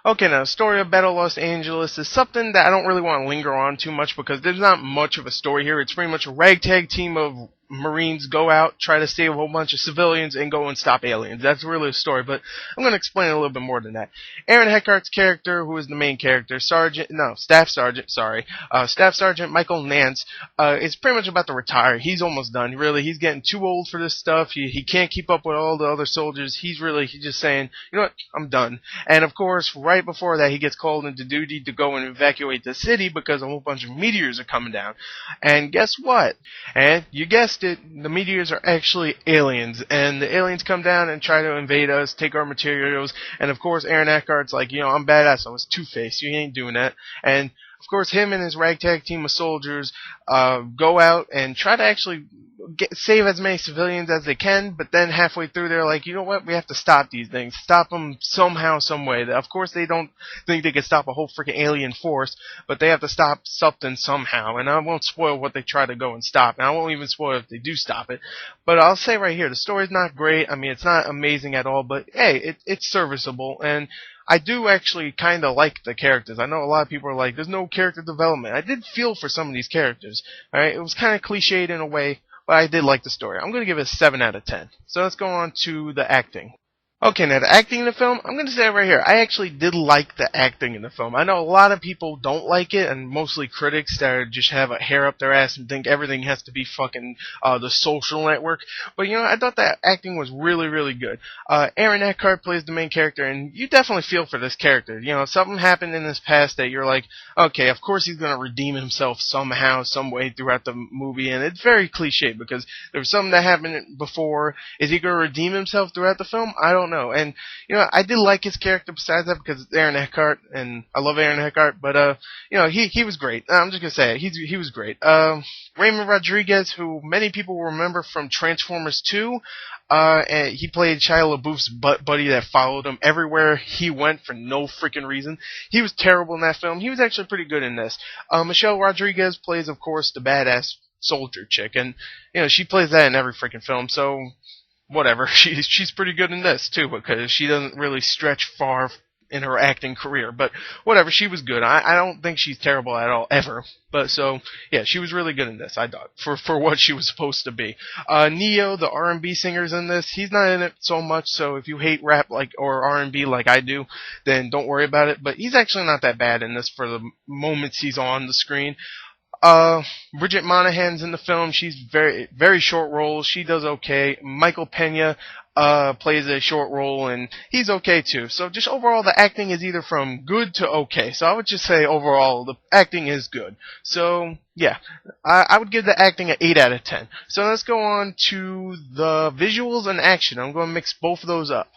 Okay, now, story of Battle Los Angeles is something that I don't really want to linger on too much because there's not much of a story here. It's pretty much a ragtag team of Marines go out, try to save a whole bunch of civilians, and go and stop aliens. That's really the story, but I'm going to explain it a little bit more than that. Aaron Eckhart's character, who is the main character, Staff Sergeant Michael Nance, is pretty much about to retire. He's almost done. Really, he's getting too old for this stuff. He can't keep up with all the other soldiers. He's just saying, you know what, I'm done. And of course, right before that, he gets called into duty to go and evacuate the city because a whole bunch of meteors are coming down. And guess what? And you guessed it, the meteors are actually aliens. And the aliens come down and try to invade us, take our materials. And of course, Aaron Eckhart's like, I'm badass. I was Two-Face. You ain't doing that. And of course, him and his ragtag team of soldiers go out and try to actually save as many civilians as they can, but then halfway through they're like, you know what, we have to stop these things. Stop them somehow, some way. Of course, they don't think they can stop a whole freaking alien force, but they have to stop something somehow, and I won't spoil what they try to go and stop, and I won't even spoil if they do stop it. But I'll say right here, the story's not great. I mean, it's not amazing at all, but hey, it's serviceable, and I do actually kind of like the characters. I know a lot of people are like, there's no character development. I did feel for some of these characters. Alright, it was kind of cliched in a way, but I did like the story. I'm going to give it a 7 out of 10. So let's go on to the acting. Okay, now the acting in the film, I'm going to say it right here. I actually did like the acting in the film. I know a lot of people don't like it, and mostly critics that just have a hair up their ass and think everything has to be fucking The Social Network. But I thought that acting was really, really good. Aaron Eckhart plays the main character, and you definitely feel for this character. Something happened in his past that you're like, okay, of course he's going to redeem himself somehow, some way throughout the movie, and it's very cliche because there was something that happened before. Is he going to redeem himself throughout the film? I don't know. And I did like his character besides that because it's Aaron Eckhart, and I love Aaron Eckhart. But he was great. I'm just gonna say it. He was great. Raymond Rodriguez, who many people will remember from Transformers 2, and he played Shia LaBeouf's butt buddy that followed him everywhere he went for no freaking reason. He was terrible in that film. He was actually pretty good in this. Michelle Rodriguez plays, of course, the badass soldier chick, and she plays that in every freaking film. So whatever, she's pretty good in this too because she doesn't really stretch far in her acting career. But whatever, she was good. I don't think she's terrible at all ever. But so yeah, she was really good in this. I thought for what she was supposed to be. Neo, the R&B singer's in this. He's not in it so much. So if you hate rap or R&B like I do, then don't worry about it. But he's actually not that bad in this for the moments he's on the screen. Bridget Monahan's in the film. She's very, very short role. She does okay. Michael Pena, plays a short role, and he's okay too. So just overall, the acting is either from good to okay. So I would just say overall, the acting is good. So yeah, I would give the acting an 8 out of 10. So let's go on to the visuals and action. I'm going to mix both of those up.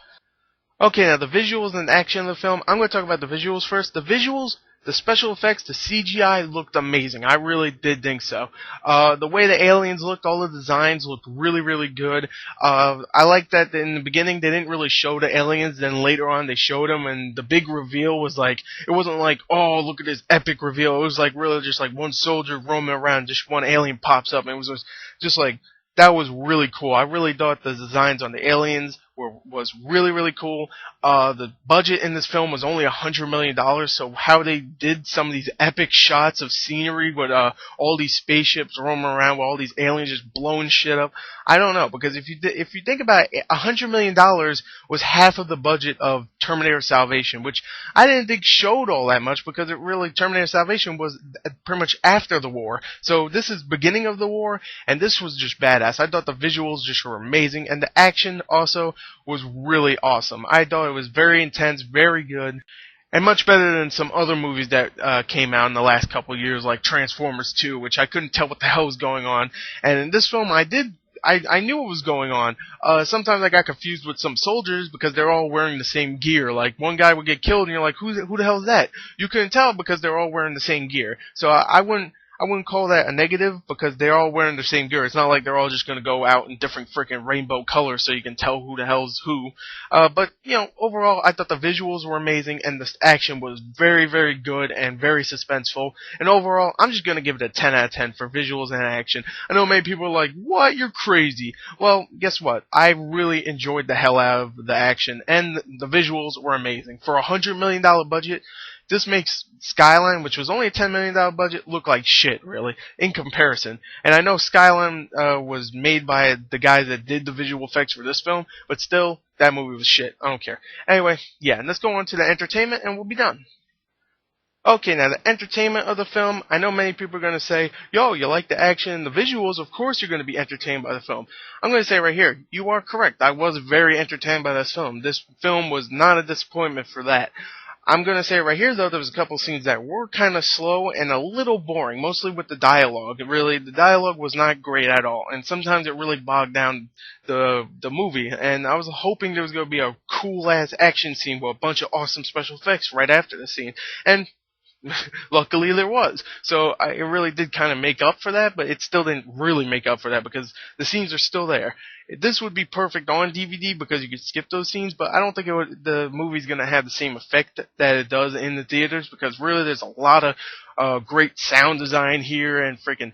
Okay, now the visuals and action of the film. I'm going to talk about the visuals first. The visuals, the special effects, the CGI looked amazing. I really did think so. The way the aliens looked, all the designs looked really, really good. I like that in the beginning they didn't really show the aliens, then later on they showed them, and the big reveal was like, it wasn't like, oh, look at this epic reveal. It was like really just like one soldier roaming around, just one alien pops up, and it was just like, that was really cool. I really thought the designs on the aliens was really, really cool. The budget in this film was only $100 million, so how they did some of these epic shots of scenery with all these spaceships roaming around with all these aliens just blowing shit up, I don't know, because if you think about it, $100 million was half of the budget of Terminator Salvation, which I didn't think showed all that much because it really, Terminator Salvation was pretty much after the war. So this is beginning of the war, and this was just badass. I thought the visuals just were amazing, and the action also was really awesome. I thought it was very intense, very good, and much better than some other movies that came out in the last couple of years, like Transformers 2, which I couldn't tell what the hell was going on. And in this film, I knew what was going on. Sometimes I got confused with some soldiers because they're all wearing the same gear. Like, one guy would get killed, and you're like, who the hell is that? You couldn't tell because they're all wearing the same gear. So I wouldn't I wouldn't call that a negative because they're all wearing the same gear. It's not like they're all just going to go out in different freaking rainbow colors so you can tell who the hell's who. But, overall, I thought the visuals were amazing and the action was very, very good and very suspenseful. And overall, I'm just going to give it a 10 out of 10 for visuals and action. I know many people are like, what? You're crazy. Well, guess what? I really enjoyed the hell out of the action and the visuals were amazing. For a $100 million budget, this makes Skyline, which was only a $10 million budget, look like shit, really, in comparison. And I know Skyline was made by the guys that did the visual effects for this film, but still, that movie was shit. I don't care. Anyway, yeah, let's go on to the entertainment, and we'll be done. Okay, now the entertainment of the film, I know many people are going to say, yo, you like the action and the visuals, of course you're going to be entertained by the film. I'm going to say right here, you are correct. I was very entertained by this film. This film was not a disappointment for that. I'm going to say right here, though, there was a couple scenes that were kind of slow and a little boring, mostly with the dialogue. The dialogue was not great at all, and sometimes it really bogged down the movie, and I was hoping there was going to be a cool-ass action scene with a bunch of awesome special effects right after the scene, and luckily there was. So it really did kind of make up for that, but it still didn't really make up for that because the scenes are still there. This would be perfect on DVD because you could skip those scenes, but I don't think the movie's going to have the same effect that it does in the theaters because really there's a lot of great sound design here and freaking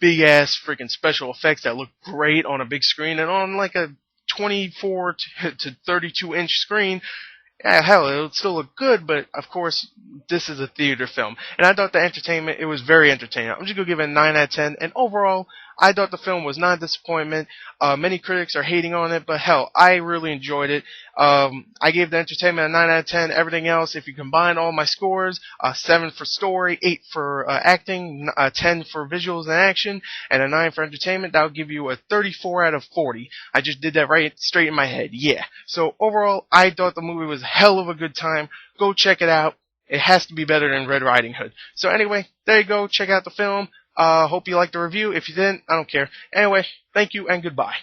big ass freaking special effects that look great on a big screen and on like a 24 to 32 inch screen. Yeah, hell, it would still look good, but of course, this is a theater film. And I thought the entertainment, it was very entertaining. I'm just going to give it a 9 out of 10. And overall, I thought the film was not a disappointment. Many critics are hating on it, but hell, I really enjoyed it. I gave the entertainment a 9 out of 10. Everything else, if you combine all my scores, 7 for story, 8 for acting, 10 for visuals and action, and a 9 for entertainment, that'll give you a 34 out of 40. I just did that right straight in my head. Yeah. So overall, I thought the movie was a hell of a good time. Go check it out. It has to be better than Red Riding Hood. So anyway, there you go. Check out the film. Hope you liked the review. If you didn't, I don't care. Anyway, thank you and goodbye.